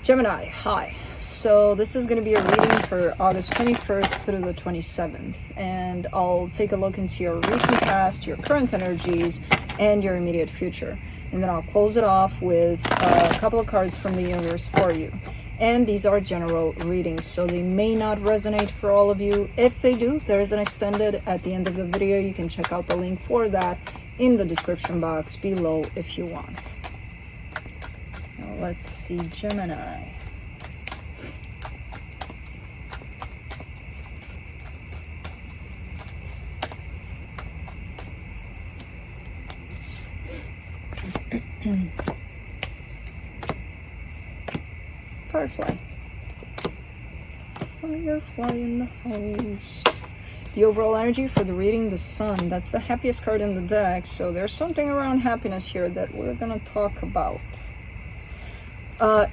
Gemini, hi. So this is going to be a reading for August 21st through the 27th, and I'll take a look into your recent past, your current energies, and your immediate future. And then I'll close it off with a couple of cards from the universe for you. And these are general readings, so they may not resonate for all of you. If they do, there is an extended at the end of the video. You can check out the link for that in the description box below if you want. Now let's see, Gemini. Firefly. Firefly in the house. The overall energy for the reading, the Sun. That's the happiest card in the deck, so there's something around happiness here that we're going to talk about.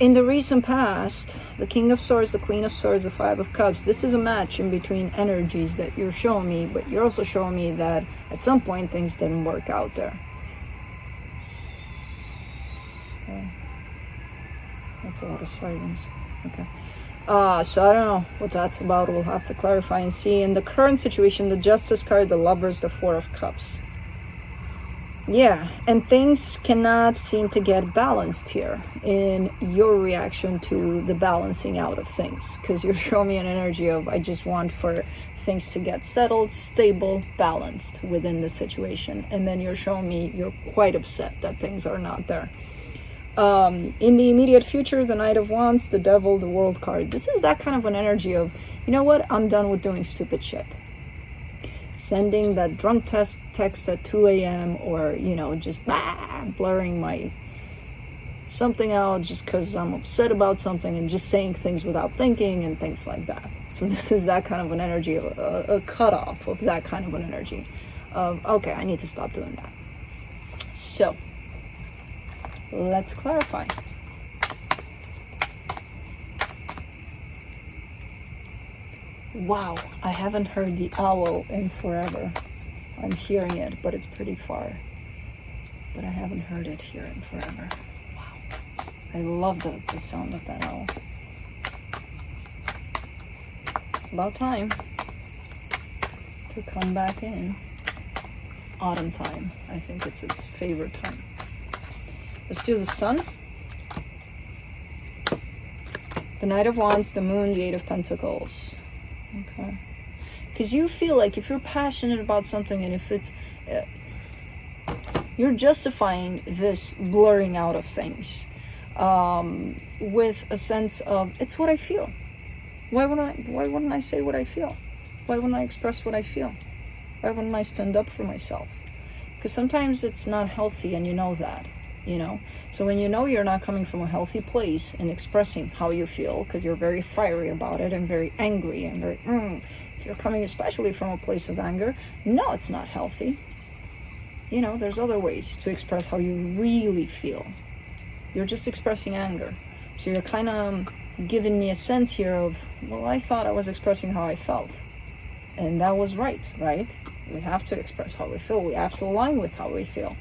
In the recent past, the King of Swords, the Queen of Swords, the Five of Cups, this is a match in between energies that you're showing me, but you're also showing me that at some point things didn't work out there. That's a lot of silence. Okay. So I don't know what that's about. We'll have to clarify and see. In the current situation, the Justice card, the Lovers, the Four of Cups. Yeah, and things cannot seem to get balanced here in your reaction to the balancing out of things. Because you're showing me an energy of, I just want for things to get settled, stable, balanced within the situation. And then you're showing me you're quite upset that things are not there. In the immediate future, the Knight of Wands, the Devil, the World card. This is that kind of an energy of, you know what, I'm done with doing stupid shit. Sending that drunk text at 2 a.m. or, you know, just blurring my something out just because I'm upset about something and just saying things without thinking and things like that. So this is that kind of an energy, of a cutoff of that kind of an energy of, okay, I need to stop doing that. So let's clarify. Wow, I haven't heard the owl in forever. I'm hearing it, but it's pretty far. But I haven't heard it here in forever. Wow. I love the sound of that owl. It's about time to come back in. Autumn time. I think it's its favorite time. Let's do the Sun, the Knight of Wands, the Moon, the Eight of Pentacles. Okay. Because you feel like if you're passionate about something and if it's, you're justifying this blurring out of things with a sense of, it's what I feel. Why wouldn't I say what I feel? Why wouldn't I express what I feel? Why wouldn't I stand up for myself? Because sometimes it's not healthy and you know that. You know, so when you know you're not coming from a healthy place and expressing how you feel, because you're very fiery about it and very angry and very if you're coming especially from a place of anger, no, it's not healthy. You know, there's other ways to express how you really feel. You're just expressing anger, so you're kind of giving me a sense here of, well, I thought I was expressing how I felt, and that was right? We have to express how we feel. We have to align with how we feel.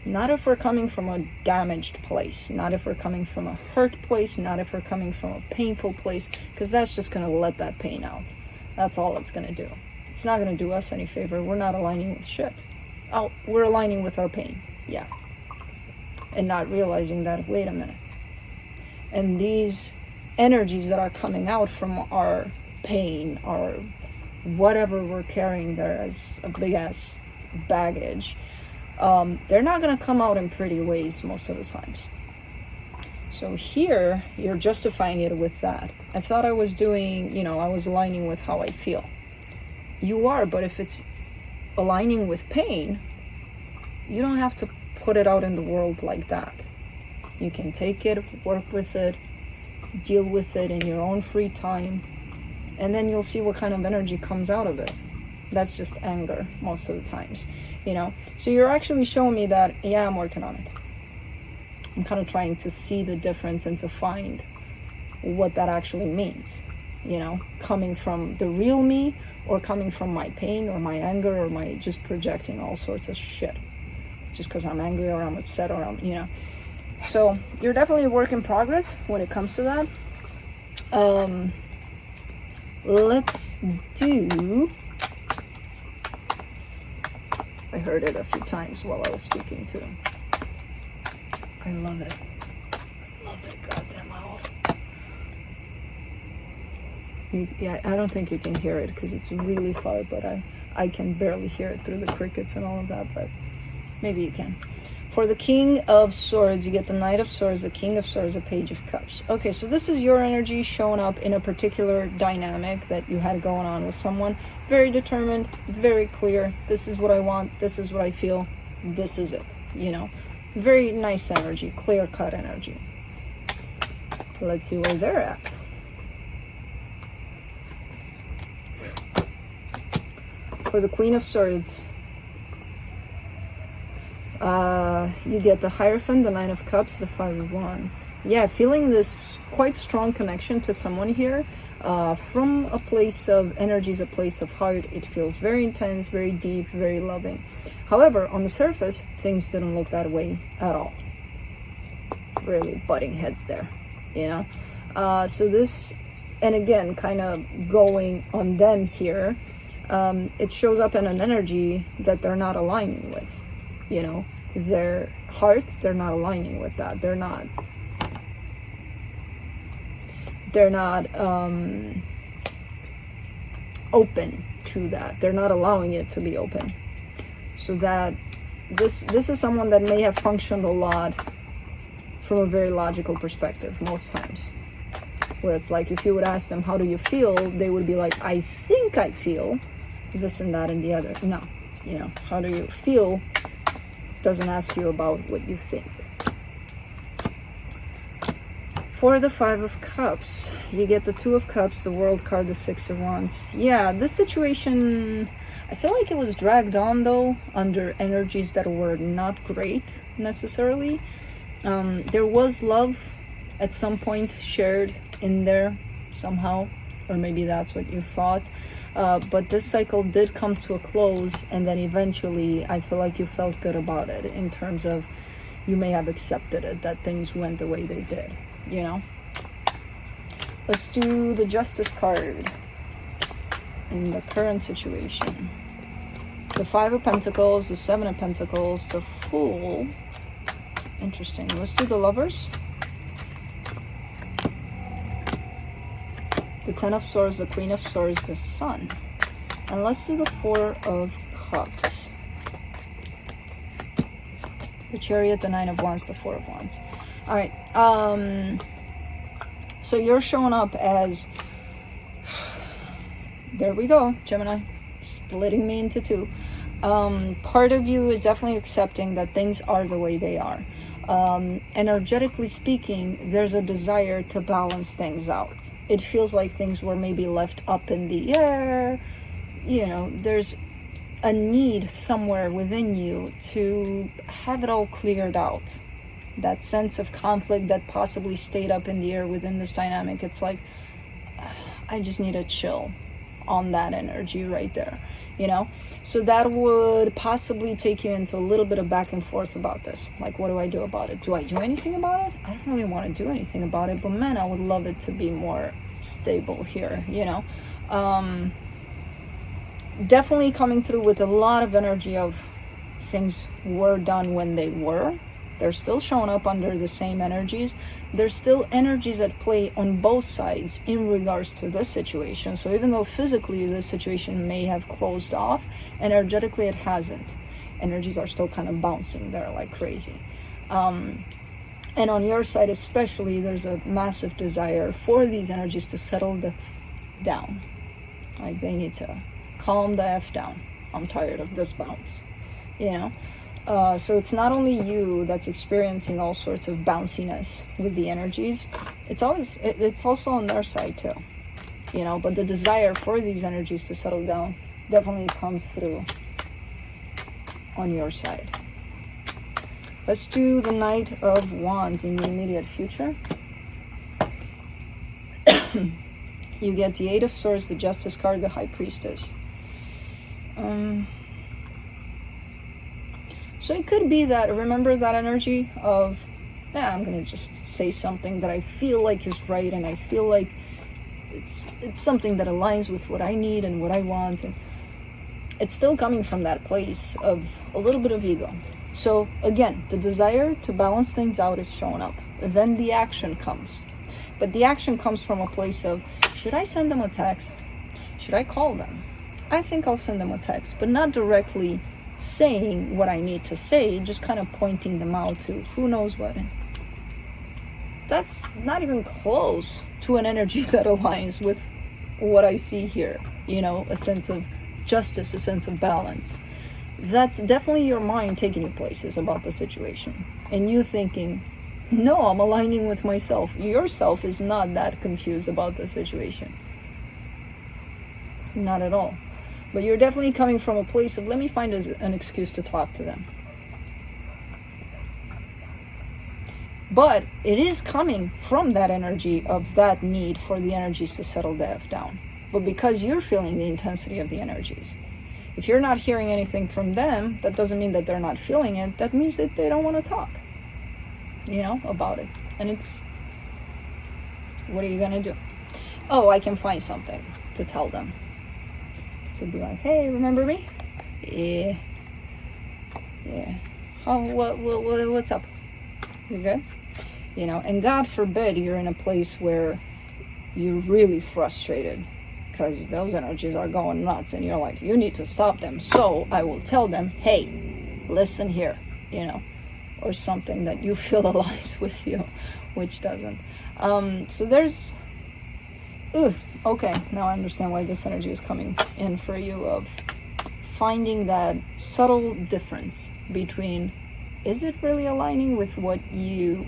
Not if we're coming from a damaged place, not if we're coming from a hurt place, not if we're coming from a painful place, because that's just going to let that pain out. That's all it's going to do. It's not going to do us any favor. We're not aligning with shit. Oh, we're aligning with our pain, yeah. And not realizing that, wait a minute. And these energies that are coming out from our pain, or whatever we're carrying there as a big-ass baggage, they're not going to come out in pretty ways most of the times. So here, you're justifying it with that. I thought I was doing, you know, I was aligning with how I feel. You are, but if it's aligning with pain, you don't have to put it out in the world like that. You can take it, work with it, deal with it in your own free time, and then you'll see what kind of energy comes out of it. That's just anger most of the times. You know, so you're actually showing me that, yeah, I'm working on it. I'm kind of trying to see the difference and to find what that actually means, you know, coming from the real me or coming from my pain or my anger or my just projecting all sorts of shit just because I'm angry or I'm upset or I'm, you know. So you're definitely a work in progress when it comes to that. Let's do, I heard it a few times while I was speaking to them. I love it. I love that goddamn owl. Yeah, I don't think you can hear it because it's really far, but I can barely hear it through the crickets and all of that, but maybe you can. For the King of Swords, you get the Knight of Swords, the King of Swords, the Page of Cups. Okay, so this is your energy showing up in a particular dynamic that you had going on with someone. Very determined, very clear. This is what I want. This is what I feel. This is it, you know. Very nice energy, clear-cut energy. Let's see where they're at. For the Queen of Swords, you get the Hierophant, the Nine of Cups, the Five of Wands. Yeah, feeling this quite strong connection to someone here from a place of energies, a place of heart. It feels very intense, very deep, very loving. However, on the surface, things didn't look that way at all. Really butting heads there, you know? So this, and again, kind of going on them here, it shows up in an energy that they're not aligning with, you know? Their hearts, they're not aligning with that. They're not open to that. They're not allowing it to be open. So that this is someone that may have functioned a lot from a very logical perspective most times, where it's like if you would ask them, how do you feel, they would be like, I think I feel this and that and the other. No, you know, how do you feel doesn't ask you about what you think. For the Five of Cups, you get the Two of Cups, the World card, the Six of Wands. Yeah, this situation, I feel like it was dragged on though, under energies that were not great necessarily. There was love at some point shared in there somehow, or maybe that's what you thought. But this cycle did come to a close, and then eventually I feel like you felt good about it in terms of you may have accepted it, that things went the way they did, you know? Let's do the Justice card in the current situation. The Five of Pentacles, the Seven of Pentacles, the Fool. Interesting. Let's do the Lovers. The Ten of Swords, the Queen of Swords, the Sun. And let's do the Four of Cups. The Chariot, the Nine of Wands, the Four of Wands. All right. So you're showing up as... There we go, Gemini. Splitting me into two. Part of you is definitely accepting that things are the way they are. Energetically speaking, there's a desire to balance things out. It feels like things were maybe left up in the air. You know, there's a need somewhere within you to have it all cleared out. That sense of conflict that possibly stayed up in the air within this dynamic. It's like, I just need to chill on that energy right there, you know? So that would possibly take you into a little bit of back and forth about this. Like, what do I do about it? Do I do anything about it? I don't really want to do anything about it, but man, I would love it to be more stable here, you know? Definitely coming through with a lot of energy of things were done when they were. They're still showing up under the same energies. There's still energies at play on both sides in regards to this situation. So even though physically this situation may have closed off, energetically it hasn't. Energies are still kind of bouncing there like crazy. And on your side especially, there's a massive desire for these energies to settle down. Like they need to calm the F down. I'm tired of this bounce, you know? So it's not only you that's experiencing all sorts of bounciness with the energies. It's also on their side too, you know. But the desire for these energies to settle down definitely comes through on your side. Let's do the Knight of Wands in the immediate future. You get the Eight of Swords, the Justice card, the High Priestess. So it could be that, remember that energy of yeah, I'm gonna just say something that I feel like is right, and I feel like it's something that aligns with what I need and what I want. And it's still coming from that place of a little bit of ego. So again, the desire to balance things out is showing up. Then the action comes. But the action comes from a place of, should I send them a text? Should I call them? I think I'll send them a text, but not directly saying what I need to say, just kind of pointing them out to who knows what. That's not even close to an energy that aligns with what I see here. You know, a sense of justice, a sense of balance. That's definitely your mind taking you places about the situation. And you thinking, no, I'm aligning with myself. Yourself is not that confused about the situation. Not at all. But you're definitely coming from a place of, let me find an excuse to talk to them. But it is coming from that energy of that need for the energies to settle the F down. But because you're feeling the intensity of the energies, if you're not hearing anything from them, that doesn't mean that they're not feeling it. That means that they don't want to talk, you know, about it. And it's, what are you going to do? Oh, I can find something to tell them. So be like, hey, remember me? Yeah. Oh, what's up? You good? You know, and God forbid you're in a place where you're really frustrated because those energies are going nuts and you're like, you need to stop them. So I will tell them, hey, listen here, you know, or something that you feel aligns with you, which doesn't. So there's, okay, now I understand why this energy is coming in for you, of finding that subtle difference between, is it really aligning with what you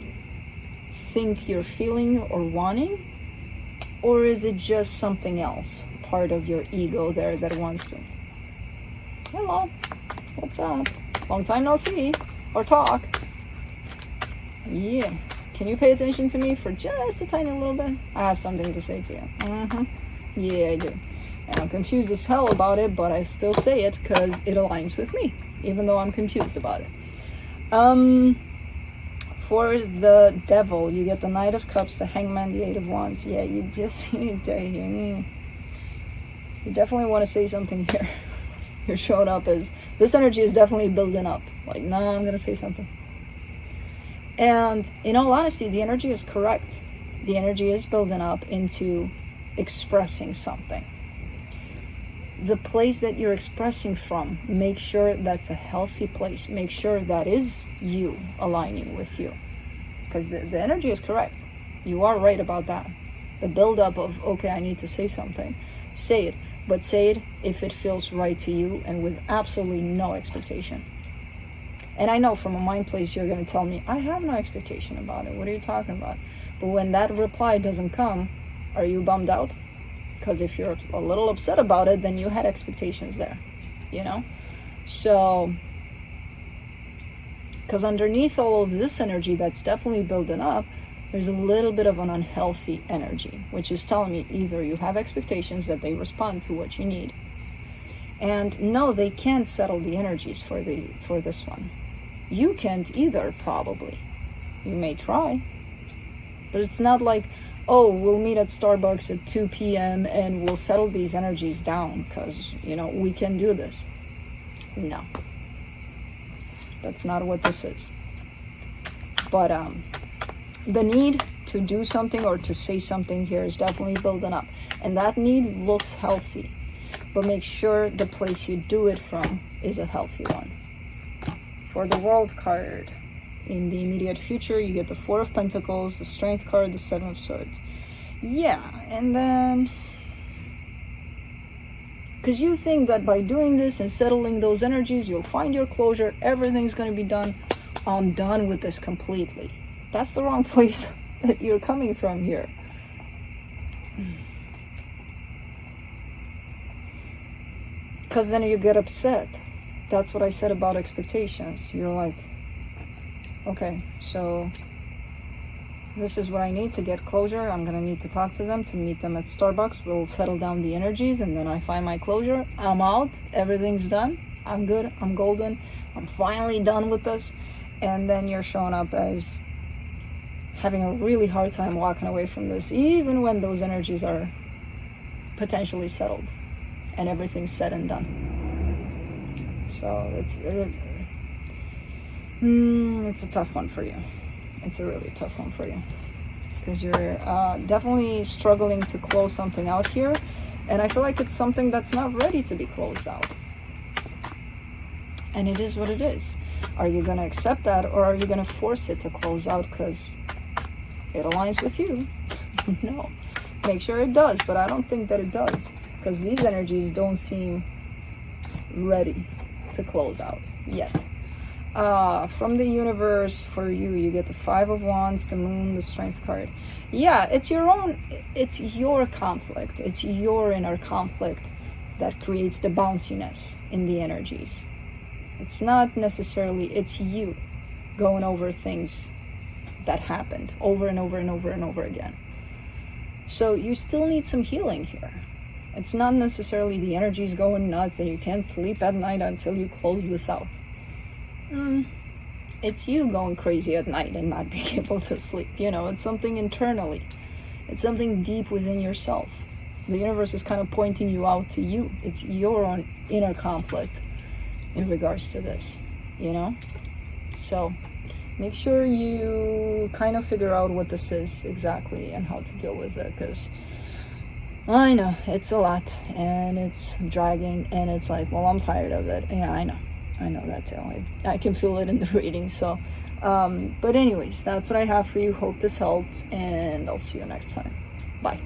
think you're feeling or wanting? Or is it just something else, part of your ego there that wants to? Hello, what's up? Long time no see or talk. Yeah, can you pay attention to me for just a tiny little bit? I have something to say to you. Yeah, I do. And I'm confused as hell about it, but I still say it because it aligns with me, even though I'm confused about it. For the devil, you get the Knight of Cups, the Hangman, the Eight of Wands. Yeah, you definitely want to say something here. You're showing up as, this energy is definitely building up. Like, no, I'm going to say something. And in all honesty, the energy is correct. The energy is building up into expressing something. The place that you're expressing from, make sure that's a healthy place. Make sure that is you aligning with you. Because the energy is correct. You are right about that. The buildup of, okay, I need to say something. Say it. But say it if it feels right to you and with absolutely no expectation. And I know from a mind place you're going to tell me, I have no expectation about it. What are you talking about? But when that reply doesn't come, are you bummed out? Because if you're a little upset about it, then you had expectations there, you know? So, because underneath all of this energy that's definitely building up, there's a little bit of an unhealthy energy, which is telling me either you have expectations that they respond to what you need. And no, they can't settle the energies for this one. You can't either, probably. You may try. But it's not like, oh, we'll meet at Starbucks at 2 p.m. and we'll settle these energies down because, you know, we can do this. No. That's not what this is. But the need to do something or to say something here is definitely building up. And that need looks healthy. But make sure the place you do it from is a healthy one. For the World card, in the immediate future, you get the Four of Pentacles, the Strength card, the Seven of Swords. Yeah, and then, because you think that by doing this and settling those energies, you'll find your closure, everything's going to be done. I'm done with this completely. That's the wrong place that you're coming from here. Because then you get upset. That's what I said about expectations. You're like, okay, so this is what I need to get closure. I'm going to need to talk to them, to meet them at Starbucks. We'll settle down the energies, and then I find my closure. I'm out. Everything's done. I'm good. I'm golden. I'm finally done with this. And then you're showing up as, having a really hard time walking away from this, even when those energies are potentially settled and everything's said and done. So it's a tough one for you. It's a really tough one for you, because you're definitely struggling to close something out here, and I feel like it's something that's not ready to be closed out. And it is what it is. Are you going to accept that, or are you going to force it to close out because it aligns with you? No. Make sure it does, but I don't think that it does, because these energies don't seem ready to close out yet. From the universe, for you, you get the 5 of Wands, the Moon, the Strength card. Yeah, it's your conflict. It's your inner conflict that creates the bounciness in the energies. It's not necessarily, it's you going over things that happened over and over and over and over again. So you still need some healing here. It's not necessarily the energies going nuts and you can't sleep at night until you close this out. It's you going crazy at night and not being able to sleep. It's something internally. It's something deep within yourself. The universe is kind of pointing you out to you. It's your own inner conflict in regards to this, So make sure you kind of figure out what this is exactly and how to deal with it, because I know it's a lot and it's dragging and it's like, well, I'm tired of it. Yeah, I know that too. I can feel it in the reading. So but anyways, that's what I have for you. Hope this helped, and I'll see you next time. Bye.